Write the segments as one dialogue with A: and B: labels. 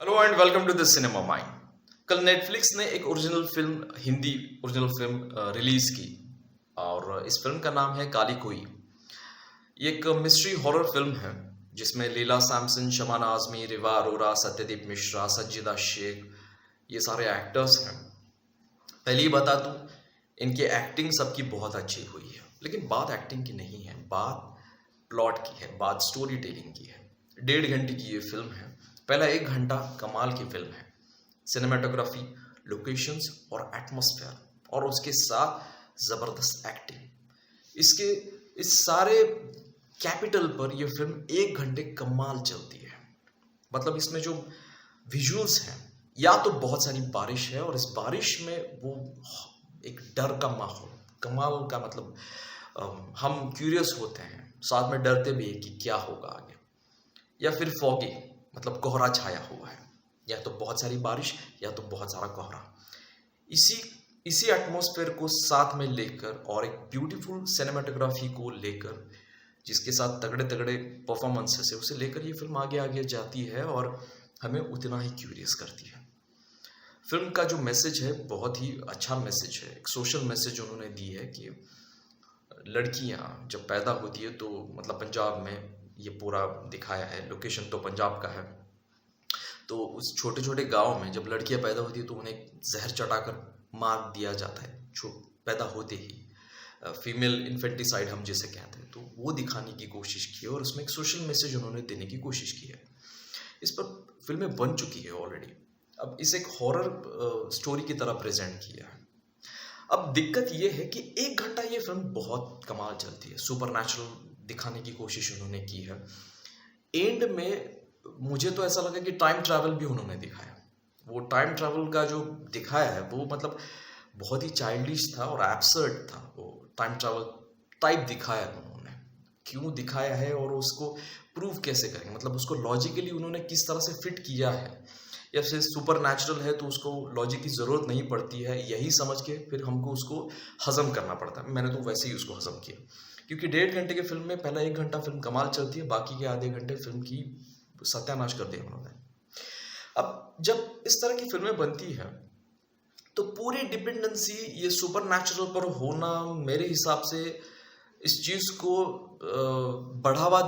A: Hello and welcome to the cinema mind. कल Netflix ने एक original film Hindi original film release की और इस फिल्म का नाम है काली कोई। ये एक मिस्ट्री हॉरर फिल्म है जिसमें लीला सैमसन, शमाना आजमी, रिवा अरोरा, सत्यदीप मिश्रा, सज्जिदा शेख ये सारे एक्टर्स हैं। पहले ही बता दूं, इनकी एक्टिंग सबकी बहुत अच्छी हुई है, लेकिन बात एक्टिंग की नहीं है, बात प्लॉट की है, बात स्टोरी टेलिंग की है। 1.5 घंटे की ये फिल्म है। पहला 1 घंटा कमाल की फिल्म है। सिनेमाटोग्राफी, लोकेशंस और एटमॉस्फेयर और उसके साथ ज़बरदस्त एक्टिंग, इसके इस सारे कैपिटल पर यह फिल्म 1 घंटे कमाल चलती है। मतलब इसमें जो विजुअल्स हैं, या तो बहुत सारी बारिश है और इस बारिश में वो एक डर का माहौल, कमाल का मतलब हम क्यूरियस होते हैं, साथ में डरते भी हैं कि क्या होगा आगे। या फिर फॉगी मतलब कोहरा छाया हुआ है, या तो बहुत सारी बारिश या तो बहुत सारा कोहरा। इसी इसी एटमॉस्फेयर को साथ में लेकर और एक ब्यूटीफुल सिनेमाटोग्राफी को लेकर, जिसके साथ तगड़े तगड़े परफॉर्मेंसेस है, उसे लेकर ये फिल्म आगे आगे जाती है और हमें उतना ही क्यूरियस करती है। फिल्म का जो मैसेज है बहुत ही अच्छा मैसेज है, एक सोशल मैसेज उन्होंने दी है कि लड़कियां जब पैदा होती है तो मतलब पंजाब में ये पूरा दिखाया है, लोकेशन तो पंजाब का है। तो उस छोटे छोटे गांव में जब लड़कियां पैदा होती है तो उन्हें जहर चटाकर मार दिया जाता है पैदा होते ही। फीमेल इन्फेंटिसाइड हम जिसे कहते हैं, तो वो दिखाने की कोशिश की है और उसमें एक सोशल मैसेज उन्होंने देने की कोशिश की है। इस पर फिल्में बन चुकी है ऑलरेडी, अब इसे एक हॉरर स्टोरी की तरह प्रेजेंट किया है। अब दिक्कत ये है कि 1 घंटा ये फिल्म बहुत कमाल चलती है, सुपर नेचुरल दिखाने की कोशिश उन्होंने की है। एंड में मुझे तो ऐसा लगा कि टाइम ट्रैवल भी उन्होंने दिखाया। वो टाइम ट्रैवल का जो दिखाया है वो मतलब बहुत ही चाइल्डिश था और एब्सर्ड था। वो टाइम ट्रैवल टाइप दिखाया उन्होंने, क्यों दिखाया है और उसको प्रूव कैसे करेंगे, मतलब उसको लॉजिकली उन्होंने किस तरह से फिट किया है। या फिर सुपर नेचुरल है तो उसको लॉजिक की ज़रूरत नहीं पड़ती है, यही समझ के फिर हमको उसको हजम करना पड़ता है। मैंने तो वैसे ही उसको हजम किया, क्योंकि 1.5 घंटे के फिल्म में पहला 1 घंटा फिल्म कमाल चलती है, बाकी के आधे घंटे फिल्म की सत्यानाश कर दिया उन्होंने। अब जब इस तरह की फिल्में बनती हैं तो पूरी डिपेंडेंसी ये सुपर नेचुरल पर होना मेरे हिसाब से इस चीज़ को बढ़ावा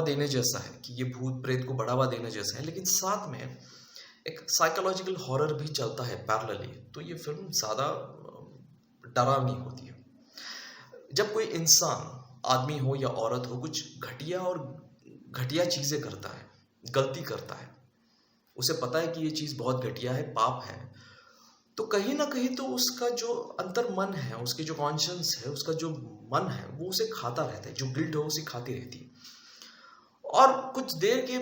A: देने जैसा है कि ये भूत प्रेत को बढ़ावा देने जैसा है, लेकिन साथ में एक साइकोलॉजिकल हॉरर भी चलता है पैरेलली, तो ये फिल्म ज़्यादा डरावनी होती है। जब कोई इंसान, आदमी हो या औरत हो, कुछ घटिया चीज़ें करता है, गलती करता है, उसे पता है कि ये चीज़ बहुत घटिया है, पाप है, तो कहीं ना कहीं तो उसका जो अंतर मन है, उसकी जो कॉन्शियंस है, उसका जो मन है, वो उसे खाता रहता है, जो गिल्ट है उसे खाती रहती है। और कुछ देर के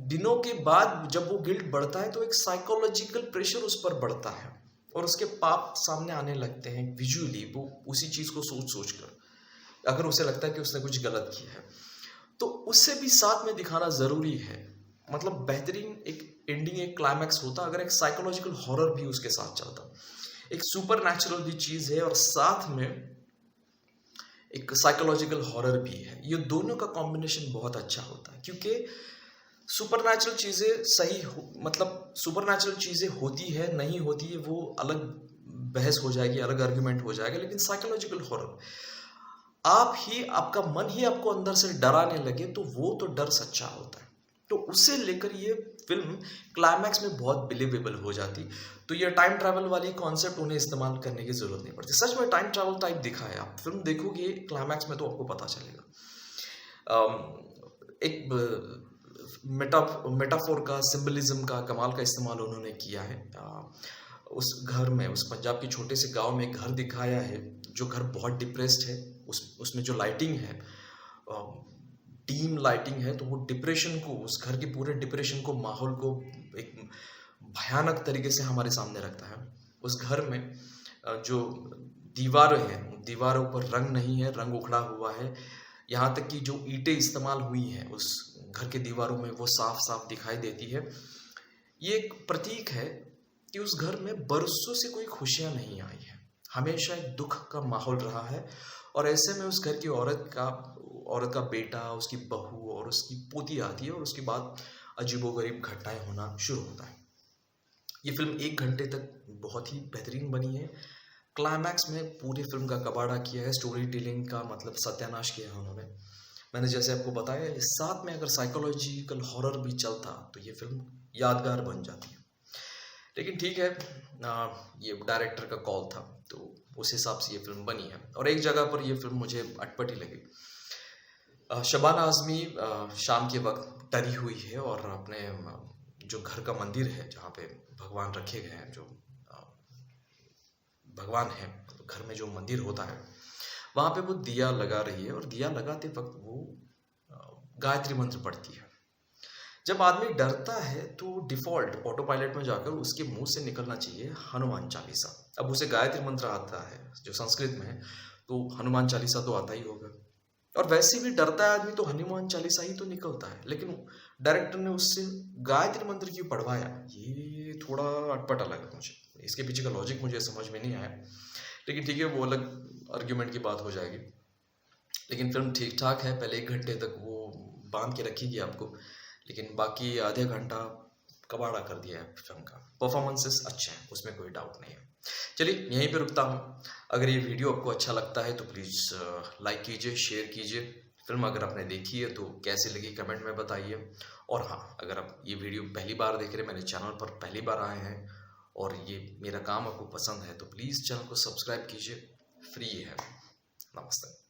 A: दिनों के बाद जब वो गिल्ट बढ़ता है तो एक साइकोलॉजिकल प्रेशर उस पर बढ़ता है और उसके पाप सामने आने लगते हैं विजुअली। वो उसी चीज़ को सोच सोच कर, अगर उसे लगता है कि उसने कुछ गलत किया है, तो उससे भी साथ में दिखाना ज़रूरी है। मतलब बेहतरीन एक एंडिंग, एक क्लाइमैक्स होता अगर एक साइकोलॉजिकल हॉरर भी उसके साथ चलता। एक सुपर नेचुरल भी चीज़ है और साथ में एक साइकोलॉजिकल हॉरर भी है। ये दोनों का कॉम्बिनेशन बहुत अच्छा होता है, क्योंकि सुपर नेचुरल चीज़ें मतलब सुपर नेचुरल चीज़ें होती है नहीं होती है वो अलग बहस हो जाएगी, अलग आर्ग्यूमेंट हो जाएगा, लेकिन साइकोलॉजिकल हॉरर आपका मन ही आपको अंदर से डराने लगे तो वो तो डर सच्चा होता है। तो उसे लेकर ये फिल्म क्लाइमैक्स में बहुत बिलीवेबल हो जाती। तो ये टाइम ट्रैवल वाली कॉन्सेप्ट उन्हें इस्तेमाल करने की ज़रूरत नहीं पड़ती। सच में टाइम ट्रैवल टाइप दिखा है, आप फिल्म देखोगे क्लाइमैक्स में तो आपको पता चलेगा। एक मेटाफोर का, सिंबलिज्म का कमाल का इस्तेमाल उन्होंने किया है। उस घर में, उस पंजाब के छोटे से गांव में घर दिखाया है, जो घर बहुत डिप्रेस्ड है। उसमें जो लाइटिंग है, डीम लाइटिंग है, तो वो डिप्रेशन को, उस घर के पूरे डिप्रेशन को, माहौल को एक भयानक तरीके से हमारे सामने रखता है। उस घर में जो दीवारें हैं, दीवारों पर रंग नहीं है, रंग उखड़ा हुआ है। यहाँ तक कि जो ईंटें इस्तेमाल हुई हैं उस घर के दीवारों में, वो साफ साफ दिखाई देती है। ये एक प्रतीक है कि उस घर में बरसों से कोई खुशियाँ नहीं आई है, हमेशा एक दुख का माहौल रहा है। और ऐसे में उस घर की औरत का बेटा, उसकी बहू और उसकी पोती आती है और उसके बाद अजीबोगरीब घटनाएं होना शुरू होता है। ये फिल्म 1 घंटे तक बहुत ही बेहतरीन बनी है। क्लाइमैक्स में पूरी फिल्म का कबाड़ा किया है, स्टोरी टेलिंग का मतलब सत्यानाश किया है उन्होंने। मैंने जैसे आपको बताया, इस साथ में अगर साइकोलॉजिकल हॉरर भी चलता तो ये फिल्म यादगार बन जाती है। लेकिन ठीक है, ये डायरेक्टर का कॉल था, तो उस हिसाब से ये फिल्म बनी है। और एक जगह पर ये फिल्म मुझे अटपटी लगी। शबाना आज़मी शाम के वक्त डरी हुई है और अपने जो घर का मंदिर है जहाँ पे भगवान रखे गए हैं, जो भगवान है, तो घर में जो मंदिर होता है वहाँ पे वो दिया लगा रही है और दिया लगाते वक्त वो गायत्री मंत्र पढ़ती है। जब आदमी डरता है तो डिफॉल्ट ऑटो पायलट में जाकर उसके मुंह से निकलना चाहिए हनुमान चालीसा। अब उसे गायत्री मंत्र आता है जो संस्कृत में है, तो हनुमान चालीसा तो आता ही होगा। और वैसे भी डरता है आदमी तो हनुमान चालीसा ही तो निकलता है, लेकिन डायरेक्टर ने उससे गायत्री मंत्र क्यों पढ़वाया, ये थोड़ा अटपटा लगा मुझे। इसके पीछे का लॉजिक मुझे समझ में नहीं आया, लेकिन ठीक है, वो अलग आर्ग्यूमेंट की बात हो जाएगी। लेकिन फिल्म ठीक ठाक है। पहले 1 घंटे तक वो बांध के रखेगी आपको, लेकिन बाकी आधे घंटा कबाड़ा कर दिया है फिल्म का। परफॉर्मेंसेस अच्छे हैं, उसमें कोई डाउट नहीं है। चलिए यहीं पे रुकता हूँ। अगर ये वीडियो आपको अच्छा लगता है तो प्लीज़ लाइक कीजिए, शेयर कीजिए। फिल्म अगर आपने देखी है तो कैसी लगी कमेंट में बताइए। और हाँ, अगर आप ये वीडियो पहली बार देख रहे हैं, मेरे चैनल पर पहली बार आए हैं और ये मेरा काम आपको पसंद है, तो प्लीज़ चैनल को सब्सक्राइब कीजिए, फ्री है। नमस्ते।